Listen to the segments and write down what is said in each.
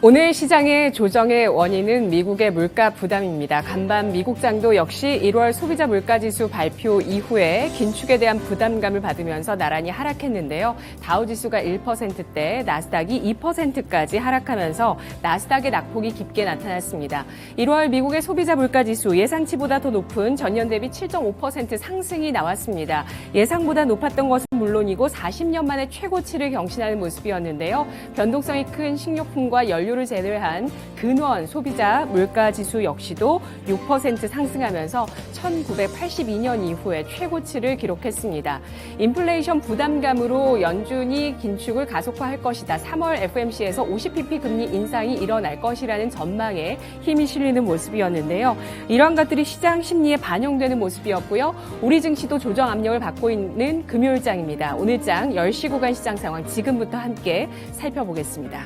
오늘 시장의 조정의 원인은 미국의 물가 부담입니다. 간밤 미국장도 역시 1월 소비자 물가지수 발표 이후에 긴축에 대한 부담감을 받으면서 나란히 하락했는데요. 다우지수가 1%대, 나스닥이 2%까지 하락하면서 나스닥의 낙폭이 깊게 나타났습니다. 1월 미국의 소비자 물가지수 예상치보다 더 높은 전년 대비 7.5% 상승이 나왔습니다. 예상보다 높았던 것은 물론이고 40년 만에 최고치를 경신하는 모습이었는데요. 변동성이 큰 식료품과 연료를 제외한 근원 소비자 물가지수 역시도 6% 상승하면서 1982년 이후에 최고치를 기록했습니다. 인플레이션 부담감으로 연준이 긴축을 가속화할 것이다. 3월 FOMC에서 50bp 금리 인상이 일어날 것이라는 전망에 힘이 실리는 모습이었는데요. 이러한 것들이 시장 심리에 반영되는 모습이었고요. 우리 증시도 조정 압력을 받고 있는 금요일장입니다. 오늘장 10시 구간 시장 상황 지금부터 함께 살펴보겠습니다.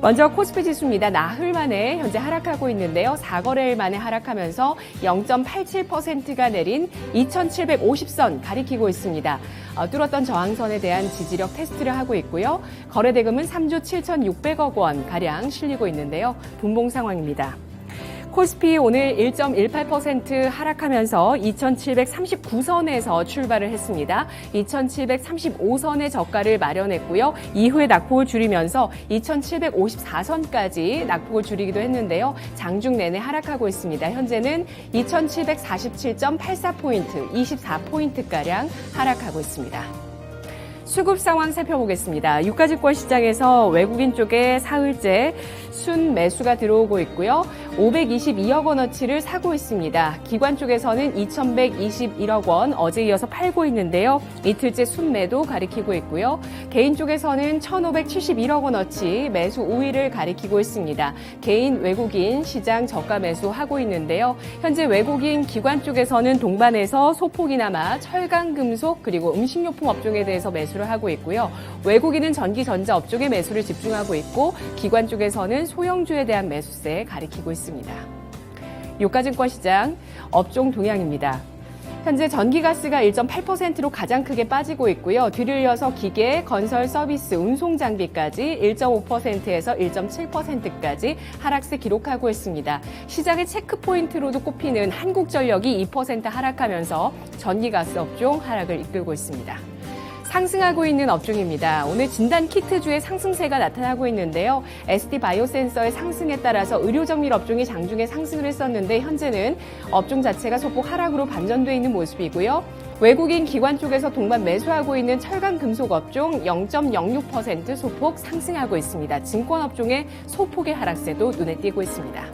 먼저 코스피 지수입니다. 나흘 만에 현재 하락하고 있는데요. 4거래일 만에 하락하면서 0.87%가 내린 2750선 가리키고 있습니다. 뚫었던 저항선에 대한 지지력 테스트를 하고 있고요. 거래대금은 3조 7,600억 원 가량 실리고 있는데요. 분봉 상황입니다. 코스피 오늘 1.18% 하락하면서 2739선에서 출발을 했습니다. 2735선의 저가를 마련했고요. 이후에 낙폭을 줄이면서 2754선까지 낙폭을 줄이기도 했는데요. 장중 내내 하락하고 있습니다. 현재는 2747.84포인트, 24포인트가량 하락하고 있습니다. 수급 상황 살펴보겠습니다. 유가증권 시장에서 외국인 쪽에 사흘째 순 매수가 들어오고 있고요. 522억 원어치를 사고 있습니다. 기관 쪽에서는 2,121억 원 어제 이어서 팔고 있는데요. 이틀째 순매도 가리키고 있고요. 개인 쪽에서는 1,571억 원어치 매수 우위를 가리키고 있습니다. 개인 외국인 시장 저가 매수하고 있는데요. 현재 외국인 기관 쪽에서는 동반해서 소폭이나마 철강, 금속 그리고 음식료품 업종에 대해서 매수를 하고 있고요. 외국인은 전기, 전자 업종에 매수를 집중하고 있고 기관 쪽에서는 소형주에 대한 매수세 가리키고 있습니다. 유가증권 시장 업종 동향입니다. 현재 전기가스가 1.8%로 가장 크게 빠지고 있고요. 뒤를 이어서 기계, 건설, 서비스, 운송 장비까지 1.5%에서 1.7%까지 하락세 기록하고 있습니다. 시장의 체크포인트로도 꼽히는 한국전력이 2% 하락하면서 전기가스 업종 하락을 이끌고 있습니다. 상승하고 있는 업종입니다. 오늘 진단키트주의 상승세가 나타나고 있는데요. SD 바이오센서의 상승에 따라서 의료정밀 업종이 장중에 상승을 했었는데 현재는 업종 자체가 소폭 하락으로 반전돼 있는 모습이고요. 외국인 기관 쪽에서 동반 매수하고 있는 철강 금속 업종 0.06% 소폭 상승하고 있습니다. 증권 업종의 소폭의 하락세도 눈에 띄고 있습니다.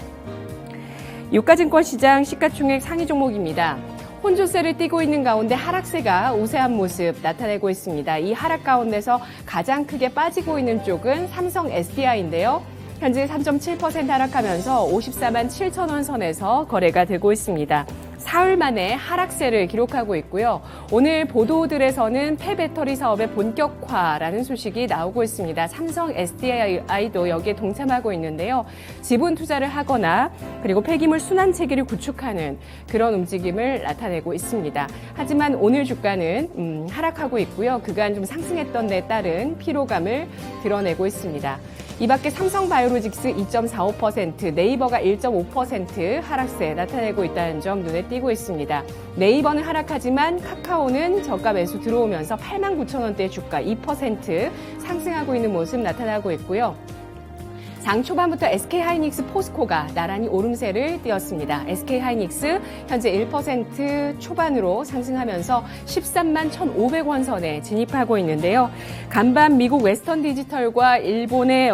유가증권 시장 시가총액 상위 종목입니다. 혼조세를 띠고 있는 가운데 하락세가 우세한 모습 나타내고 있습니다. 이 하락 가운데서 가장 크게 빠지고 있는 쪽은 삼성 SDI인데요. 현재 3.7% 하락하면서 54만 7천 원 선에서 거래가 되고 있습니다. 사흘 만에 하락세를 기록하고 있고요. 오늘 보도들에서는 폐배터리 사업의 본격화라는 소식이 나오고 있습니다. 삼성 SDI도 여기에 동참하고 있는데요. 지분 투자를 하거나 그리고 폐기물 순환 체계를 구축하는 그런 움직임을 나타내고 있습니다. 하지만 오늘 주가는 하락하고 있고요. 그간 좀 상승했던 데 따른 피로감을 드러내고 있습니다. 이 밖에 삼성바이오로직스 2.45%, 네이버가 1.5% 하락세 나타내고 있다는 점 눈에 띄고 있습니다. 네이버는 하락하지만 카카오는 저가 매수 들어오면서 89,000원대 주가 2% 상승하고 있는 모습 나타나고 있고요. 장 초반부터 SK하이닉스, 포스코가 나란히 오름세를 띄었습니다. SK하이닉스 현재 1% 초반으로 상승하면서 13만 1,500원 선에 진입하고 있는데요. 간밤 미국 웨스턴 디지털과 일본의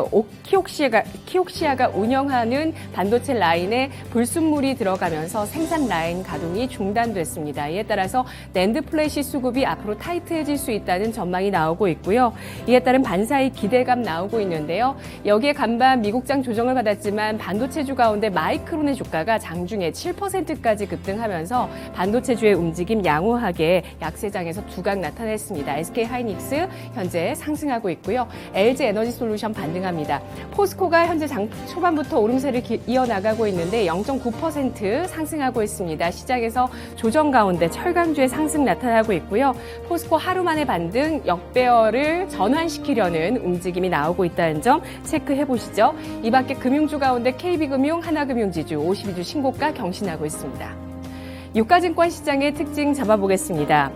키옥시아가 운영하는 반도체 라인에 불순물이 들어가면서 생산 라인 가동이 중단됐습니다. 이에 따라서 낸드 플래시 수급이 앞으로 타이트해질 수 있다는 전망이 나오고 있고요. 이에 따른 반사의 기대감 나오고 있는데요. 여기에 간밤 미국장 조정을 받았지만 반도체주 가운데 마이크론의 주가가 장중에 7%까지 급등하면서 반도체주의 움직임 양호하게 약세장에서 두각 나타냈습니다. SK하이닉스 현재 상승하고 있고요. LG에너지솔루션 반등합니다. 포스코가 현재 장 초반부터 오름세를 이어나가고 있는데 0.9% 상승하고 있습니다. 시장에서 조정 가운데 철강주의 상승 나타나고 있고요. 포스코 하루 만에 반등 역배열을 전환시키려는 움직임이 나오고 있다는 점 체크해 보시죠. 있고요. 이 밖에 금융주 가운데 KB금융, 하나금융지주 52주 신고가 경신하고 있습니다. 유가증권 시장의 특징 잡아보겠습니다.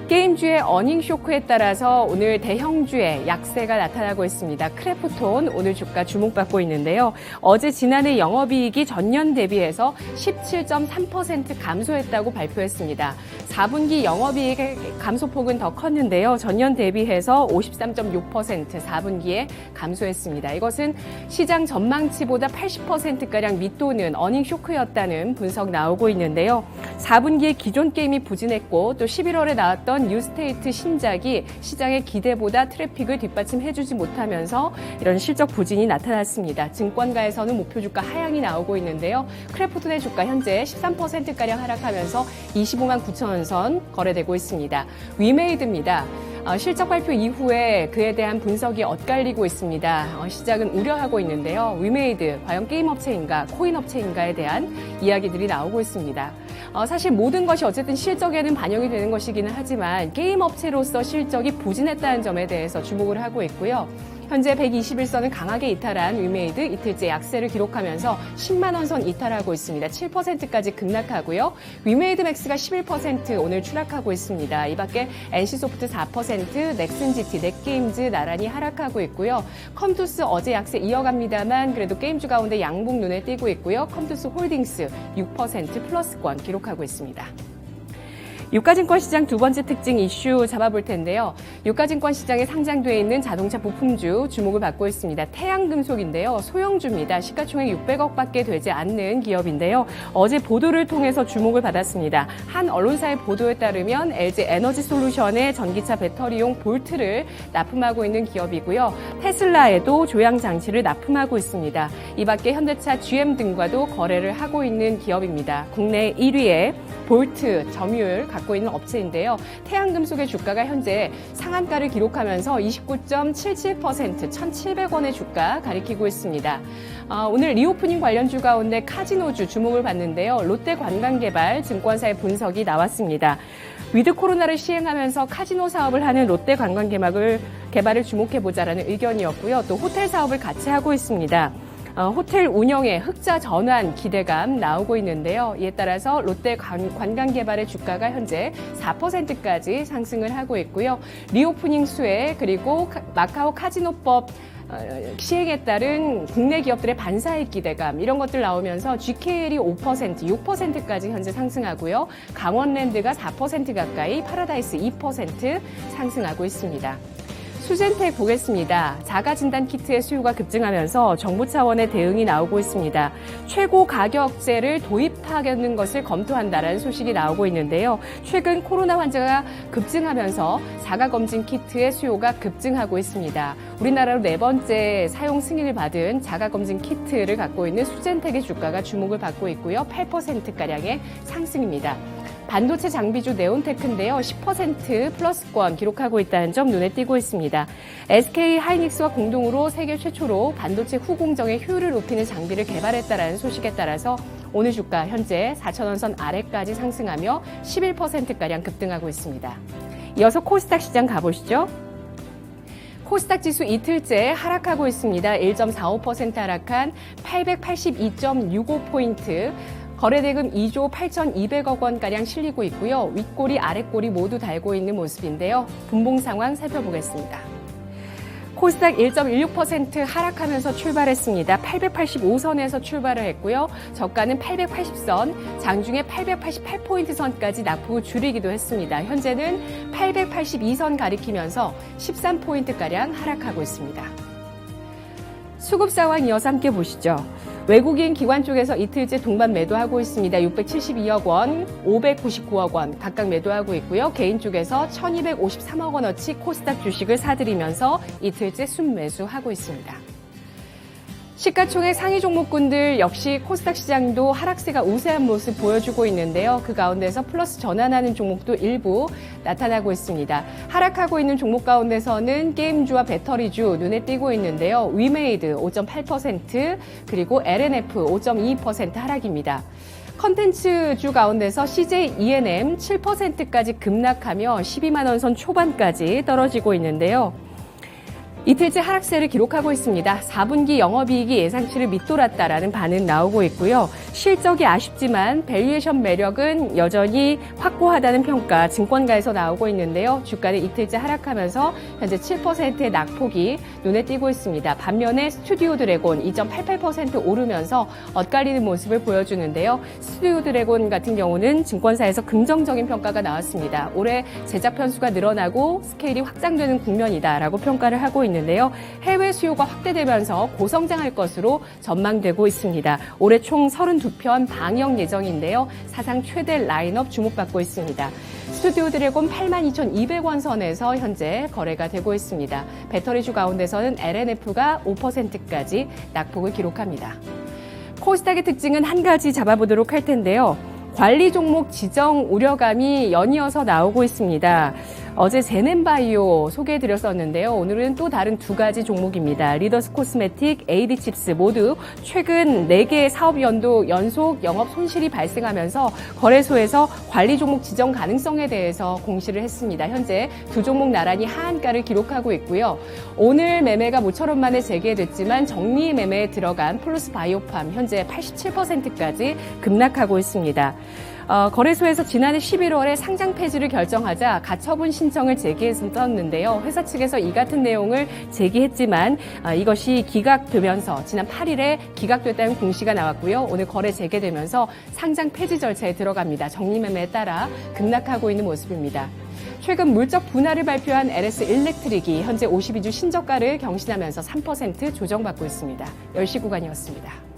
게임주의 어닝 쇼크에 따라서 오늘 대형주의 약세가 나타나고 있습니다. 크래프톤 오늘 주가 주목받고 있는데요. 어제 지난해 영업이익이 전년 대비해서 17.3% 감소했다고 발표했습니다. 4분기 영업이익의 감소폭은 더 컸는데요. 전년 대비해서 53.6% 4분기에 감소했습니다. 이것은 시장 전망치보다 80%가량 밑도는 어닝 쇼크였다는 분석 나오고 있는데요. 4분기에 기존 게임이 부진했고 또 11월에 나왔던 뉴스테이트 신작이 시장의 기대보다 트래픽을 뒷받침해주지 못하면서 이런 실적 부진이 나타났습니다. 증권가에서는 목표 주가 하향이 나오고 있는데요. 크래프톤의 주가 현재 13%가량 하락하면서 25만 9천 원 선 거래되고 있습니다. 위메이드입니다. 실적 발표 이후에 그에 대한 분석이 엇갈리고 있습니다. 시장은 우려하고 있는데요. 위메이드, 과연 게임 업체인가, 코인 업체인가에 대한 이야기들이 나오고 있습니다. 사실 모든 것이 어쨌든 실적에는 반영이 되는 것이기는 하지만 게임 업체로서 실적이 부진했다는 점에 대해서 주목을 하고 있고요. 현재 121선은 강하게 이탈한 위메이드 이틀째 약세를 기록하면서 10만 원 선 이탈하고 있습니다. 7%까지 급락하고요. 위메이드 맥스가 11% 오늘 추락하고 있습니다. 이 밖에 NC소프트 4%, 넥슨GT, 넷게임즈 나란히 하락하고 있고요. 컴투스 어제 약세 이어갑니다만 그래도 게임주 가운데 양봉 눈에 띄고 있고요. 컴투스 홀딩스 6% 플러스권 기록하고 있습니다. 유가증권 시장 두 번째 특징 이슈 잡아볼 텐데요. 유가증권 시장에 상장돼 있는 자동차 부품주 주목을 받고 있습니다. 태양금속인데요. 소형주입니다. 시가총액 600억밖에 되지 않는 기업인데요. 어제 보도를 통해서 주목을 받았습니다. 한 언론사의 보도에 따르면 LG 에너지솔루션의 전기차 배터리용 볼트를 납품하고 있는 기업이고요. 테슬라에도 조향 장치를 납품하고 있습니다. 이 밖에 현대차, GM 등과도 거래를 하고 있는 기업입니다. 국내 1위의 볼트 점유율 갖고 있는 업체인데요. 태양금속의 주가가 현재 상한가를 기록하면서 29.77% 1,700원의 주가 가리키고 있습니다. 오늘 리오프닝 관련주 가운데 카지노주 주목을 받는데요. 롯데관광개발 증권사의 분석이 나왔습니다. 위드 코로나를 시행하면서 카지노 사업을 하는 롯데관광개발을 주목해보자라는 의견이었고요. 또 호텔 사업을 같이 하고 있습니다. 호텔 운영의 흑자 전환 기대감 나오고 있는데요. 이에 따라서 롯데 관광개발의 주가가 현재 4%까지 상승을 하고 있고요. 리오프닝 수혜 그리고 마카오 카지노법 시행에 따른 국내 기업들의 반사익 기대감 이런 것들 나오면서 GKL이 5%, 6%까지 현재 상승하고요. 강원랜드가 4% 가까이, 파라다이스 2% 상승하고 있습니다. 수젠텍 보겠습니다. 자가진단 키트의 수요가 급증하면서 정부 차원의 대응이 나오고 있습니다. 최고 가격제를 도입하는 것을 검토한다라는 소식이 나오고 있는데요. 최근 코로나 환자가 급증하면서 자가검진 키트의 수요가 급증하고 있습니다. 우리나라로 네 번째 사용 승인을 받은 자가검진 키트를 갖고 있는 수젠텍의 주가가 주목을 받고 있고요. 8%가량의 상승입니다. 반도체 장비주 네온테크인데요. 10% 플러스권 기록하고 있다는 점 눈에 띄고 있습니다. SK 하이닉스와 공동으로 세계 최초로 반도체 후공정의 효율을 높이는 장비를 개발했다라는 소식에 따라서 오늘 주가 현재 4,000원 선 아래까지 상승하며 11%가량 급등하고 있습니다. 이어서 코스닥 시장 가보시죠. 코스닥 지수 이틀째 하락하고 있습니다. 1.45% 하락한 882.65포인트. 거래대금 2조 8,200억 원가량 실리고 있고요. 윗꼬리, 아랫꼬리 모두 달고 있는 모습인데요. 분봉 상황 살펴보겠습니다. 코스닥 1.16% 하락하면서 출발했습니다. 885선에서 출발을 했고요. 저가는 880선, 장중에 888포인트 선까지 낙폭을 줄이기도 했습니다. 현재는 882선 가리키면서 13포인트가량 하락하고 있습니다. 수급 상황 이어서 함께 보시죠. 외국인 기관 쪽에서 이틀째 동반 매도하고 있습니다. 672억 원, 599억 원 각각 매도하고 있고요. 개인 쪽에서 1,253억 원어치 코스닥 주식을 사들이면서 이틀째 순매수하고 있습니다. 시가총액 상위 종목군들 역시 코스닥 시장도 하락세가 우세한 모습 보여주고 있는데요. 그 가운데서 플러스 전환하는 종목도 일부 나타나고 있습니다. 하락하고 있는 종목 가운데서는 게임주와 배터리주 눈에 띄고 있는데요. 위메이드 5.8% 그리고 LNF 5.2% 하락입니다. 컨텐츠주 가운데서 CJ E&M 7%까지 급락하며 12만 원 선 초반까지 떨어지고 있는데요. 이틀째 하락세를 기록하고 있습니다. 4분기 영업이익이 예상치를 밑돌았다라는 반응 나오고 있고요. 실적이 아쉽지만 밸류에이션 매력은 여전히 확고하다는 평가 증권가에서 나오고 있는데요. 주가는 이틀째 하락하면서 현재 7%의 낙폭이 눈에 띄고 있습니다. 반면에 스튜디오 드래곤 2.88% 오르면서 엇갈리는 모습을 보여주는데요. 스튜디오 드래곤 같은 경우는 증권사에서 긍정적인 평가가 나왔습니다. 올해 제작 편수가 늘어나고 스케일이 확장되는 국면이다라고 평가를 하고 있는데요. 해외 수요가 확대되면서 고성장할 것으로 전망되고 있습니다. 올해 총 32편 방영 예정인데요. 사상 최대 라인업 주목받고 있습니다. 스튜디오 드래곤 82,200원 선에서 현재 거래가 되고 있습니다. 배터리주 가운데서는 LNF가 5%까지 낙폭을 기록합니다. 코스닥의 특징은 한 가지 잡아보도록 할 텐데요. 관리 종목 지정 우려감이 연이어서 나오고 있습니다. 어제 제넨바이오 소개해드렸었는데요. 오늘은 또 다른 두 가지 종목입니다. 리더스 코스메틱, AD칩스 모두 최근 4개의 사업 연도 연속 영업 손실이 발생하면서 거래소에서 관리 종목 지정 가능성에 대해서 공시를 했습니다. 현재 두 종목 나란히 하한가를 기록하고 있고요. 오늘 매매가 모처럼 만에 재개됐지만 정리 매매에 들어간 플러스 바이오팜 현재 87%까지 급락하고 있습니다. 거래소에서 지난해 11월에 상장 폐지를 결정하자 가처분 신청을 제기했었는데요. 회사 측에서 이 같은 내용을 제기했지만 이것이 기각되면서 지난 8일에 기각됐다는 공시가 나왔고요. 오늘 거래 재개되면서 상장 폐지 절차에 들어갑니다. 정리매매에 따라 급락하고 있는 모습입니다. 최근 물적 분할을 발표한 LS 일렉트릭이 현재 52주 신저가를 경신하면서 3% 조정받고 있습니다. 10시 구간이었습니다.